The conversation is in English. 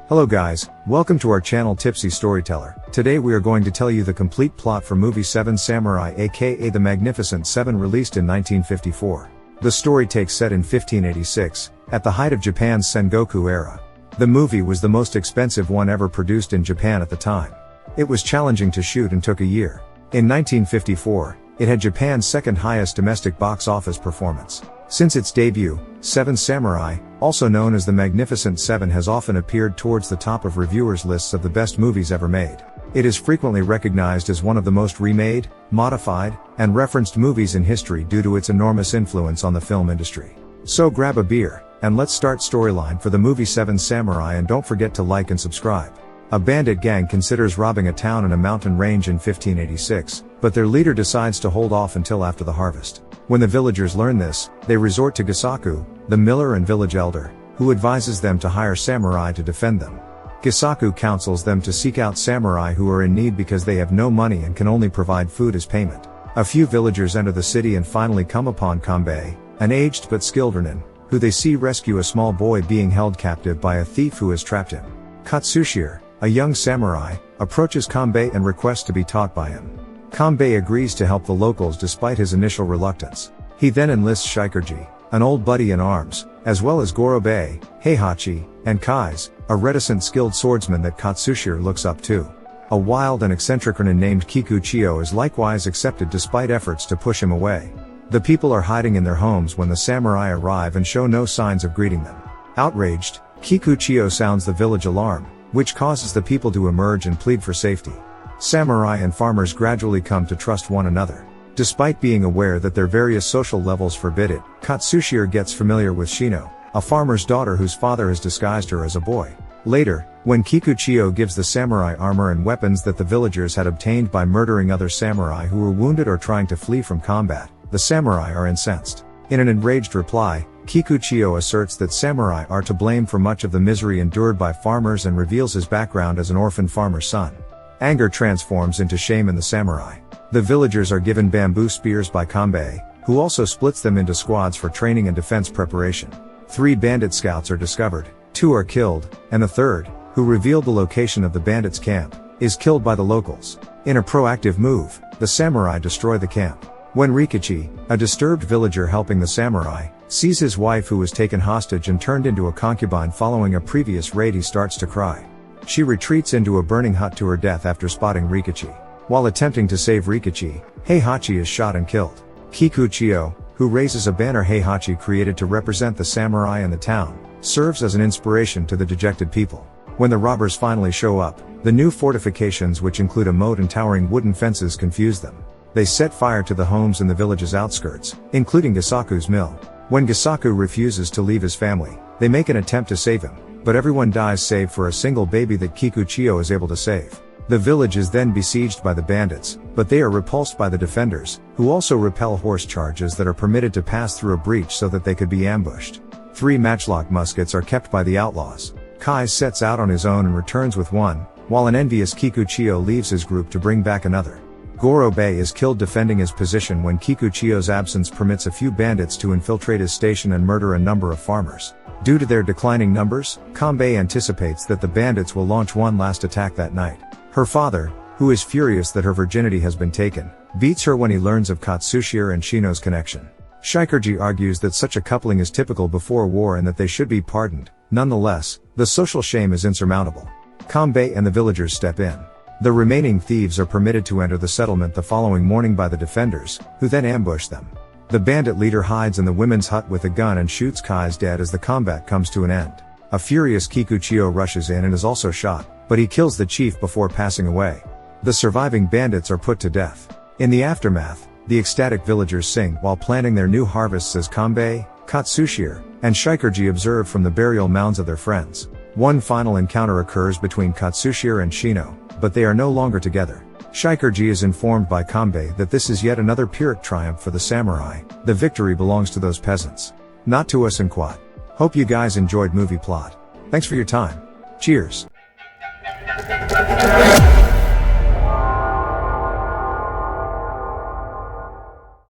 Hello guys, welcome to our channel Tipsy Storyteller. Today we are going to tell you the complete plot for movie Seven Samurai aka The Magnificent Seven, released in 1954. The story takes set in 1586, at the height of Japan's Sengoku era. The movie was the most expensive one ever produced in Japan at the time. It was challenging to shoot and took a year. In 1954, it had Japan's second highest domestic box office performance. Since its debut, Seven Samurai, also known as The Magnificent Seven, has often appeared towards the top of reviewers' lists of the best movies ever made. It is frequently recognized as one of the most remade, modified, and referenced movies in history due to its enormous influence on the film industry. So grab a beer, and let's start storyline for the movie Seven Samurai, and don't forget to like and subscribe. A bandit gang considers robbing a town in a mountain range in 1586, but their leader decides to hold off until after the harvest. When the villagers learn this, they resort to Gisaku, the miller and village elder, who advises them to hire samurai to defend them. Gisaku counsels them to seek out samurai who are in need because they have no money and can only provide food as payment. A few villagers enter the city and finally come upon Kanbei, an aged but skilled ronin, who they see rescue a small boy being held captive by a thief who has trapped him. Katsushiro, a young samurai, approaches Kanbei and requests to be taught by him. Kanbei agrees to help the locals despite his initial reluctance. He then enlists Shikirji, an old buddy in arms, as well as Gorobei, Heihachi, and Kai's, a reticent skilled swordsman that Katsushiro looks up to. A wild and eccentric ronin named Kikuchiyo is likewise accepted despite efforts to push him away. The people are hiding in their homes when the samurai arrive and show no signs of greeting them. Outraged, Kikuchiyo sounds the village alarm, which causes the people to emerge and plead for safety. Samurai and farmers gradually come to trust one another. Despite being aware that their various social levels forbid it, Katsushiro gets familiar with Shino, a farmer's daughter whose father has disguised her as a boy. Later, when Kikuchiyo gives the samurai armor and weapons that the villagers had obtained by murdering other samurai who were wounded or trying to flee from combat, the samurai are incensed. In an enraged reply, Kikuchiyo asserts that samurai are to blame for much of the misery endured by farmers and reveals his background as an orphan farmer's son. Anger transforms into shame in the samurai. The villagers are given bamboo spears by Kanbei, who also splits them into squads for training and defense preparation. 3 bandit scouts are discovered, 2 are killed, and the third, who revealed the location of the bandits' camp, is killed by the locals. In a proactive move, the samurai destroy the camp. When Rikichi, a disturbed villager helping the samurai, sees his wife who was taken hostage and turned into a concubine following a previous raid, he starts to cry. She retreats into a burning hut to her death after spotting Rikichi. While attempting to save Rikichi, Heihachi is shot and killed. Kikuchiyo, who raises a banner Heihachi created to represent the samurai and the town, serves as an inspiration to the dejected people. When the robbers finally show up, the new fortifications, which include a moat and towering wooden fences, confuse them. They set fire to the homes in the village's outskirts, including Gisaku's mill. When Gisaku refuses to leave his family, they make an attempt to save him, but everyone dies save for a single baby that Kikuchiyo is able to save. The village is then besieged by the bandits, but they are repulsed by the defenders, who also repel horse charges that are permitted to pass through a breach so that they could be ambushed. 3 matchlock muskets are kept by the outlaws. Kai sets out on his own and returns with one, while an envious Kikuchiyo leaves his group to bring back another. Gorobei is killed defending his position when Kikuchiyo's absence permits a few bandits to infiltrate his station and murder a number of farmers. Due to their declining numbers, Kanbei anticipates that the bandits will launch one last attack that night. Her father, who is furious that her virginity has been taken, beats her when he learns of Katsushiro and Shino's connection. Shikirji argues that such a coupling is typical before war and that they should be pardoned. Nonetheless, the social shame is insurmountable. Kanbei and the villagers step in. The remaining thieves are permitted to enter the settlement the following morning by the defenders, who then ambush them. The bandit leader hides in the women's hut with a gun and shoots Kai's dead as the combat comes to an end. A furious Kikuchiyo rushes in and is also shot, but he kills the chief before passing away. The surviving bandits are put to death. In the aftermath, the ecstatic villagers sing while planting their new harvests as Kanbei, Katsushiro, and Shikirji observe from the burial mounds of their friends. One final encounter occurs between Katsushiro and Shino, but they are no longer together. Shikirji is informed by Kanbei that this is yet another Pyrrhic triumph for the samurai. The victory belongs to those peasants, not to us in Quad. Hope you guys enjoyed movie plot. Thanks for your time. Cheers.